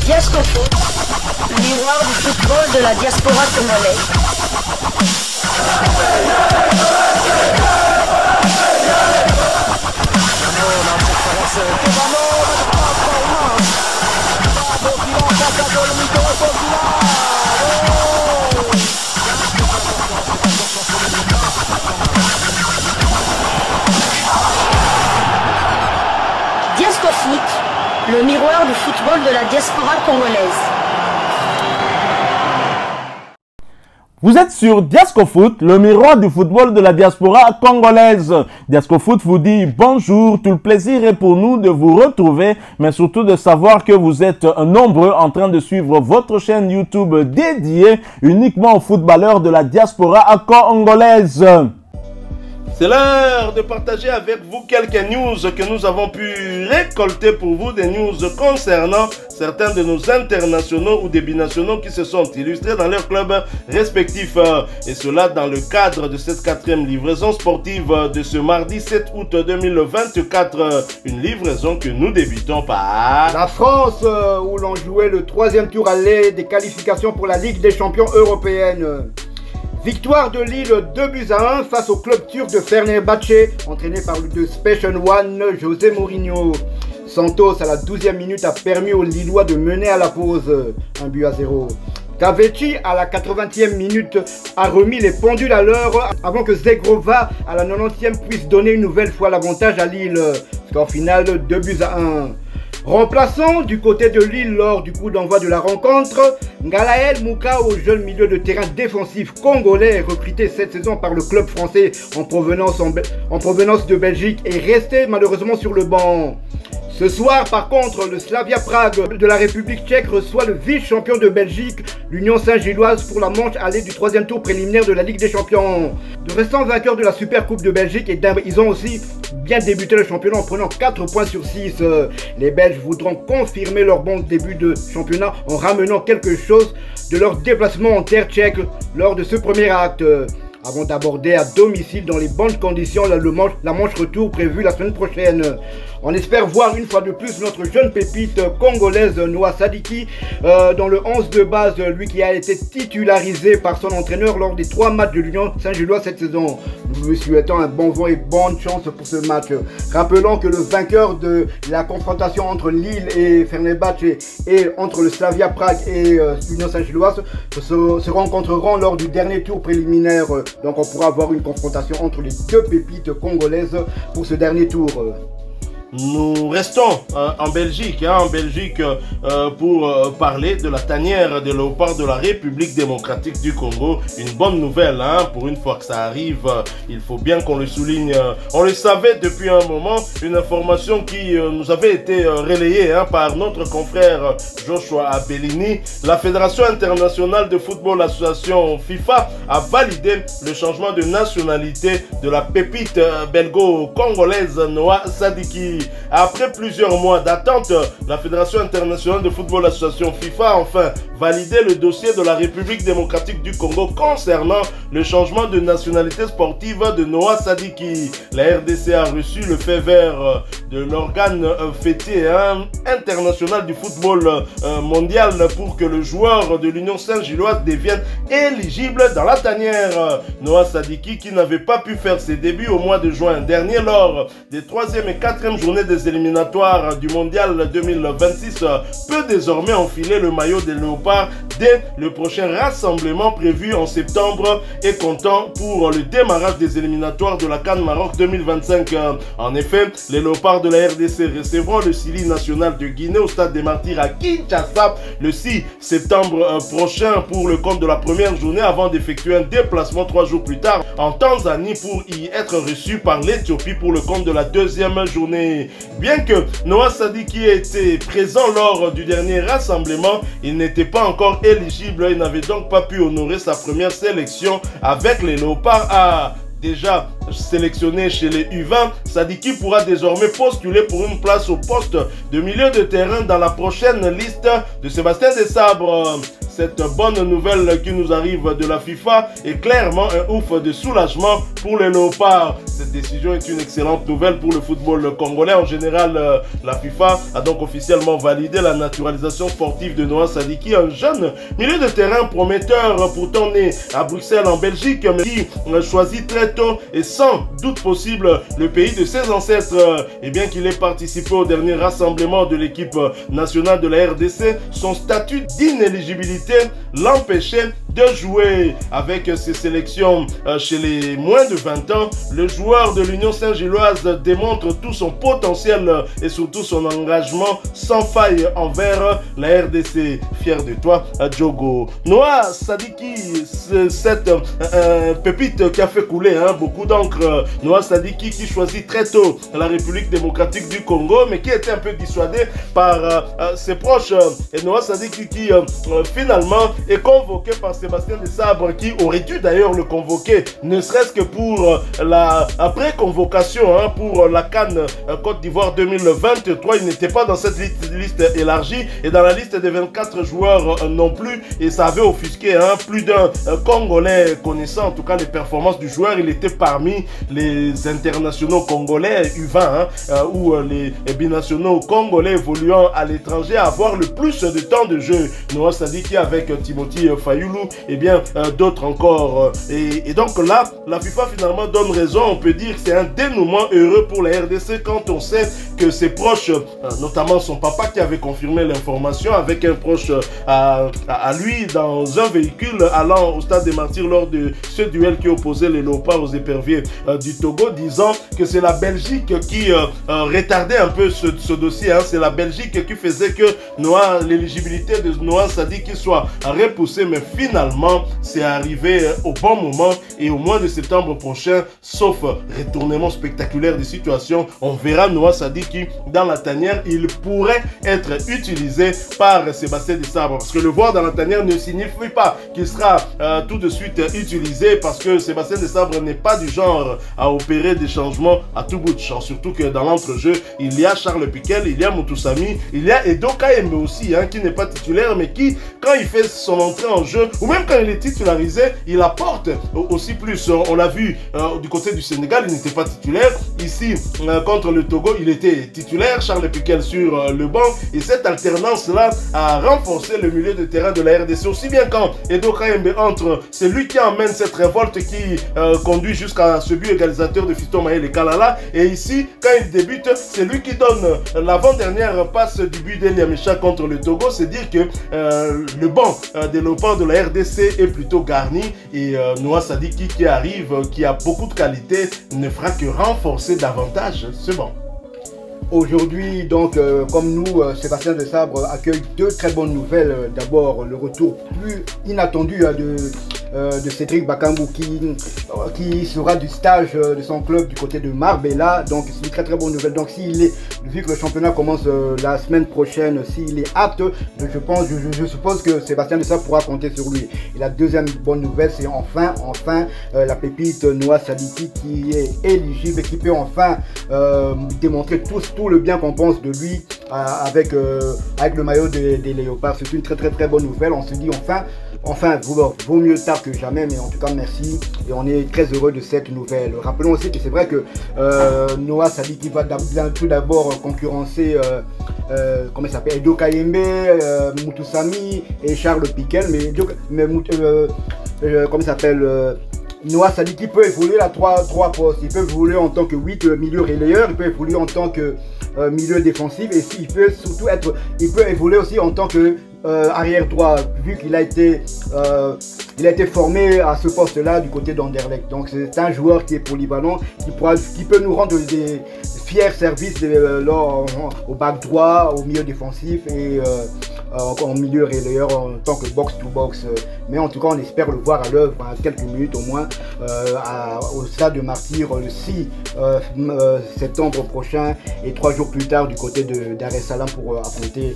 Diasco Foot, le miroir du football de la diaspora congolaise. Diasco Foot, le miroir du football de la diaspora congolaise. Vous êtes sur Diasco Foot, le miroir du football de la diaspora congolaise. Diasco Foot vous dit bonjour, tout le plaisir est pour nous de vous retrouver, mais surtout de savoir que vous êtes nombreux en train de suivre votre chaîne YouTube dédiée uniquement aux footballeurs de la diaspora congolaise. C'est l'heure de partager avec vous quelques news que nous avons pu récolter pour vous, des news concernant certains de nos internationaux ou des binationaux qui se sont illustrés dans leurs clubs respectifs. Et cela dans le cadre de cette 4e livraison sportive de ce mardi 7 août 2024. Une livraison que nous débutons par la France, où l'on jouait le 3e tour aller des qualifications pour la Ligue des champions européenne. Victoire de Lille 2-1 face au club turc de Fenerbahçe, entraîné par le Special One José Mourinho. Santos à la 12e minute a permis aux Lillois de mener à la pause 1-0. Kaveci à la 80e minute a remis les pendules à l'heure avant que Zegrova à la 90e puisse donner une nouvelle fois l'avantage à Lille. Score final 2-1. Remplaçant du côté de Lille lors du coup d'envoi de la rencontre, Ngalael Moukao, jeune milieu de terrain défensif congolais recruté cette saison par le club français en provenance de Belgique, est resté malheureusement sur le banc. Ce soir, par contre, le Slavia Prague de la République tchèque reçoit le vice-champion de Belgique, l'Union Saint-Gilloise, pour la manche allée du 3e tour préliminaire de la Ligue des Champions. De récents vainqueurs de la Super Coupe de Belgique, et ils ont aussi bien débuté le championnat en prenant 4 points sur 6. Les Belges voudront confirmer leur bon début de championnat en ramenant quelque chose de leur déplacement en terre tchèque lors de ce premier acte. Avant d'aborder à domicile dans les bonnes conditions la manche retour prévue la semaine prochaine. On espère voir une fois de plus notre jeune pépite congolaise Noah Sadiki dans le 11 de base, lui qui a été titularisé par son entraîneur lors des 3 matchs de l'Union Saint-Gilloise cette saison. Nous lui souhaitons un bon vent et bonne chance pour ce match. Rappelons que le vainqueur de la confrontation entre Lille et Fenerbahçe et entre le Slavia Prague et l'Union Saint-Gilloise se rencontreront lors du dernier tour préliminaire. Donc on pourra avoir une confrontation entre les 2 pépites congolaises pour ce dernier tour. Nous restons en Belgique, pour parler de la tanière de léopard de la République démocratique du Congo. Une bonne nouvelle, pour une fois que ça arrive, il faut bien qu'on le souligne. On le savait depuis un moment, une information qui nous avait été relayée par notre confrère Joshua Abellini. La Fédération internationale de football, l'association FIFA, a validé le changement de nationalité de la pépite belgo-congolaise Noah Sadiki. Après plusieurs mois d'attente, la Fédération internationale de football, l'association FIFA, a enfin validé le dossier de la République démocratique du Congo concernant le changement de nationalité sportive de Noah Sadiki. La RDC a reçu le fait vert de l'organe fêtier international du football mondial pour que le joueur de l'Union Saint-Gilloise devienne éligible dans la tanière. Noah Sadiki, qui n'avait pas pu faire ses débuts au mois de juin dernier lors des 3e et 4e journées des éliminatoires du mondial 2026, peut désormais enfiler le maillot des léopards dès le prochain rassemblement prévu en septembre et comptant pour le démarrage des éliminatoires de la CAN Maroc 2025. En effet, les léopards de la RDC recevront le Sili national de Guinée au stade des Martyrs à Kinshasa le 6 septembre prochain pour le compte de la première journée, avant d'effectuer un déplacement 3 jours plus tard en Tanzanie pour y être reçu par l'Éthiopie pour le compte de la 2e journée. Bien que Noah Sadiki ait été présent lors du dernier rassemblement, il n'était pas encore éligible et n'avait donc pas pu honorer sa première sélection avec les léopards. Déjà sélectionné chez les U20, Sadiki pourra désormais postuler pour une place au poste de milieu de terrain dans la prochaine liste de Sébastien Desabre. cette bonne nouvelle qui nous arrive de la FIFA est clairement un ouf de soulagement pour les Léopards. Cette décision est une excellente nouvelle pour le football congolais. En général, la FIFA a donc officiellement validé la naturalisation sportive de Noah Sadiki, un jeune milieu de terrain prometteur, pourtant né à Bruxelles en Belgique, mais qui choisit très tôt et sans doute possible le pays de ses ancêtres. Et bien qu'il ait participé au dernier rassemblement de l'équipe nationale de la RDC, son statut d'inéligibilité l'empêchait de jouer. Avec ses sélections chez les moins de 20 ans, le joueur de l'Union Saint-Gilloise démontre tout son potentiel et surtout son engagement sans faille envers la RDC. Fier de toi, Diogo. Noah Sadiki, cette pépite qui a fait couler beaucoup d'encre. Noah Sadiki qui choisit très tôt la République démocratique du Congo, mais qui était un peu dissuadé par ses proches. Et Noah Sadiki qui finalement est convoqué par Sébastien Desabre, qui aurait dû d'ailleurs le convoquer, ne serait-ce que pour la pré-convocation pour la CAN Côte d'Ivoire 2023. Il n'était pas dans cette liste élargie et dans la liste des 24 joueurs non plus, et ça avait offusqué plus d'un Congolais connaissant en tout cas les performances du joueur. Il était parmi les internationaux congolais U20 ou les binationaux congolais évoluant à l'étranger à avoir le plus de temps de jeu. Noah Sadiki avec Timothy Fayoulou et bien d'autres encore. Et donc là, la FIFA finalement donne raison. On peut dire que c'est un dénouement heureux pour la RDC quand on sait que ses proches, notamment son papa qui avait confirmé l'information avec un proche à lui dans un véhicule allant au stade des Martyrs lors de ce duel qui opposait les Léopards aux éperviers du Togo, disant que c'est la Belgique qui retardait un peu ce dossier. C'est la Belgique qui faisait que l'éligibilité de Noah Sadiki soit repoussée, mais finalement c'est arrivé au bon moment et au mois de septembre prochain, sauf retournement spectaculaire de situation, on verra Noah Sadiki dans la tanière. Il pourrait être utilisé par Sébastien Desabre, parce que le voir dans la tanière ne signifie pas qu'il sera tout de suite utilisé, parce que Sébastien Desabre n'est pas du genre à opérer des changements à tout bout de champ, surtout que dans l'entrejeu il y a Charles Piquel, il y a Mutusami, il y a Edo Kayembe aussi qui n'est pas titulaire, mais qui quand il fait son entrée en jeu ou même quand il est titularisé, il apporte aussi plus. On l'a vu du côté du Sénégal, il n'était pas titulaire. Ici contre le Togo, il était titulaire, Charles Piquel sur le banc, et cette alternance là a renforcé le milieu de terrain de la RDC. Aussi bien quand Edo Kayembe entre, c'est lui qui emmène cette révolte qui conduit jusqu'à ce but égalisateur de Fiston Maël Kalala, et ici quand il débute, c'est lui qui donne l'avant-dernière passe du but d'Elia Mecha contre le Togo. C'est dire que le banc des Léopards de la RDC est plutôt garni, et Noah Sadiki qui arrive, qui a beaucoup de qualité, ne fera que renforcer davantage ce banc. Aujourd'hui, donc, comme nous, Sébastien Desabre accueille deux très bonnes nouvelles. D'abord, le retour plus inattendu de Cédric Bakambu qui sera du stage de son club du côté de Marbella. Donc, c'est une très très bonne nouvelle. Donc, vu que le championnat commence la semaine prochaine, s'il est apte, je suppose que Sébastien Desabre pourra compter sur lui. Et la deuxième bonne nouvelle, c'est enfin la pépite Noah Sadiki qui est éligible et qui peut enfin démontrer tout le bien qu'on pense de lui avec le maillot des Léopards. C'est une très très très bonne nouvelle. On se dit enfin, vaut mieux tard que jamais, mais en tout cas merci, et on est très heureux de cette nouvelle. Rappelons aussi que c'est vrai que Noah Sadiki va tout d'abord concurrencer comment il s'appelle, Edo Kayembe, Mutusami et Charles Piquel, comment il s'appelle, Noah Sadiki peut évoluer à 3 postes. Il peut évoluer en tant que 8 milieu relayeur, il peut évoluer en tant que milieu défensif, et il peut surtout évoluer aussi en tant que arrière droit, vu qu'il a été formé à ce poste-là du côté d'Anderlecht. Donc c'est un joueur qui est polyvalent, qui peut nous rendre des fiers services au back droit, au milieu défensif et en milieu relayeur en tant que box-to-box. Mais en tout cas, on espère le voir à l'œuvre à quelques minutes au moins au stade de Martyr le 6 septembre prochain, et 3 jours plus tard du côté de Dar es Salaam pour affronter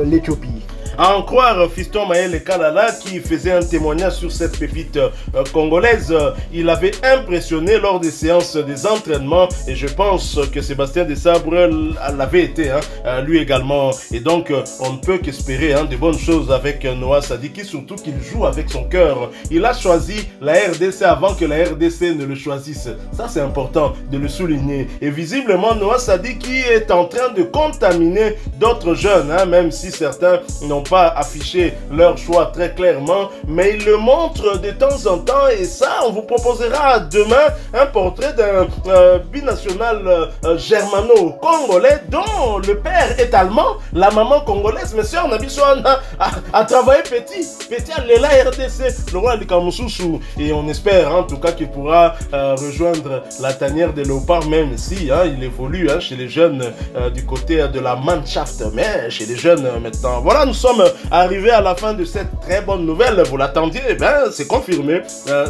l'Éthiopie. À en croire Fiston Mayele Kalala qui faisait un témoignage sur cette pépite congolaise, il avait impressionné lors des séances des entraînements et je pense que Sébastien Desabre l'avait été, lui également. Et donc on ne peut qu'espérer de bonnes choses avec Noah Sadiki, surtout qu'il joue avec son cœur. Il a choisi la RDC avant que la RDC ne le choisisse. Ça c'est important de le souligner. Et visiblement Noah Sadiki est en train de contaminer d'autres jeunes, même si certains n'ont pas affiché leur choix très clairement, mais il le montre de temps en temps et ça on vous proposera demain un portrait d'un binational germano-congolais dont le père est allemand, la maman congolaise, mais sœur Nabiso a travaillé petit à l'ELA RDC, le roi de Kamoussousou, et on espère en tout cas qu'il pourra rejoindre la tanière des léopards, même si il évolue chez les jeunes du côté de la Mannschaft, mais chez les jeunes maintenant. Voilà, nous sommes arrivés à la fin de cette très bonne nouvelle. Vous l'attendiez? C'est confirmé,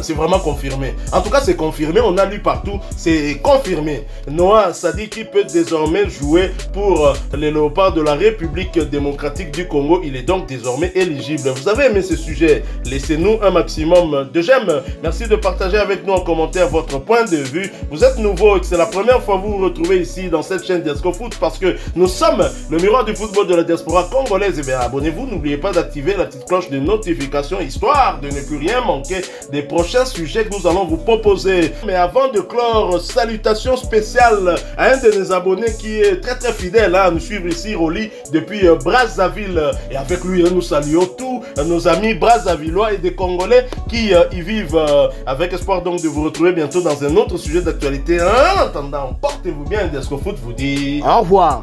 c'est vraiment confirmé. En tout cas, c'est confirmé, on a lu partout, c'est confirmé. Noah Sadiki peut désormais jouer pour les léopards de la République démocratique du Congo. Il est donc désormais éligible. Vous avez aimé ce sujet? Laissez-nous un maximum de j'aime. Merci de partager avec nous en commentaire votre point de vue. Vous êtes nouveau et que c'est la première fois que vous vous retrouvez ici dans cette chaîne Diasco Foot parce que nous sommes le miroir du football de la diaspora congolaise. Et bien abonnez-vous, n'oubliez pas d'activer la petite cloche de notification histoire de ne plus rien manquer des prochains sujets que nous allons vous proposer. Mais avant de clore, salutations spéciales à un de nos abonnés qui est très fidèle à nous suivre ici, Rolly, depuis Brazzaville. Et avec lui, nous saluons tous nos amis brazzavillois et des Congolais qui y vivent. Avec espoir donc de vous retrouver bientôt dans un autre sujet d'actualité. En attendant, portez-vous bien. Diasco Foot vous dit au revoir.